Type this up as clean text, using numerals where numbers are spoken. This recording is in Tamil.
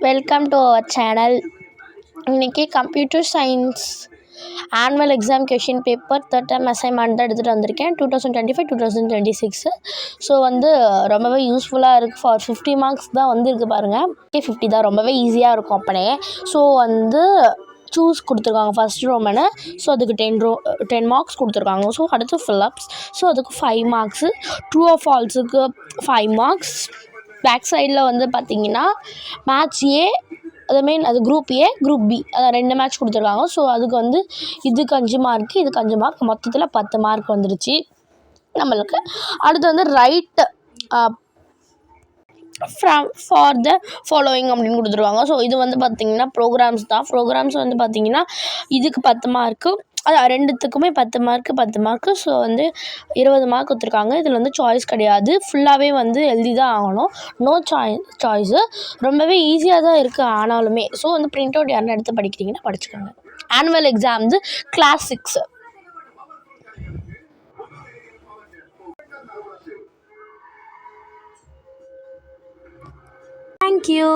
Welcome to our channel. இன்றைக்கி computer science annual exam question paper third time assignment தான் எடுத்துகிட்டு வந்திருக்கேன் 2025-2026. ஸோ ரொம்பவே யூஸ்ஃபுல்லாக இருக்குது. ஃபார் 50 மார்க்ஸ் தான் இருக்குது பாருங்கள். 50 தான் ரொம்பவே ஈஸியாக இருக்கும் அப்படியே. ஸோ சூஸ் கொடுத்துருக்காங்க ஃபஸ்ட் ரோமனு. ஸோ அதுக்கு 10 மார்க்ஸ் கொடுத்துருக்காங்க. ஸோ அடுத்து ஃபில்லப்ஸ். ஸோ அதுக்கு 5 மார்க்ஸு. ட்ரூ ஆர் ஃபால்ஸுக்கு 5 மார்க்ஸ். பேக் சைடில் பார்த்தீங்கன்னா மேட்ச் ஏ, அது குரூப் ஏ, குரூப் பி, அதை 2 மேட்ச் கொடுத்துருக்காங்க. ஸோ அதுக்கு இதுக்கு 5 மார்க்கு, இதுக்கு 5 மார்க், மொத்தத்தில் 10 மார்க் வந்துருச்சு நம்மளுக்கு. அடுத்து ரைட் ஃபார் த ஃபாலோயிங் அப்படின்னு கொடுத்துருவாங்க. ஸோ இது பார்த்திங்கன்னா ப்ரோக்ராம்ஸ் தான். ப்ரோக்ராம்ஸ் பார்த்திங்கன்னா இதுக்கு 10 மார்க்கு, அது ரெண்டுத்துக்குமே 10 மார்க்கு. ஸோ 20 மார்க் கொடுத்துருக்காங்க. இதில் சாய்ஸ் கிடையாது, ஃபுல்லாகவே எழுதி தான் ஆகணும். No choice. ரொம்பவே ஈஸியாக தான் இருக்குது ஆனாலுமே. ஸோ பிரிண்ட் அவுட் யாருன்னு எடுத்து படிக்கிறீங்கன்னா படிச்சுக்கோங்க. Annual exam class 6. Thank you.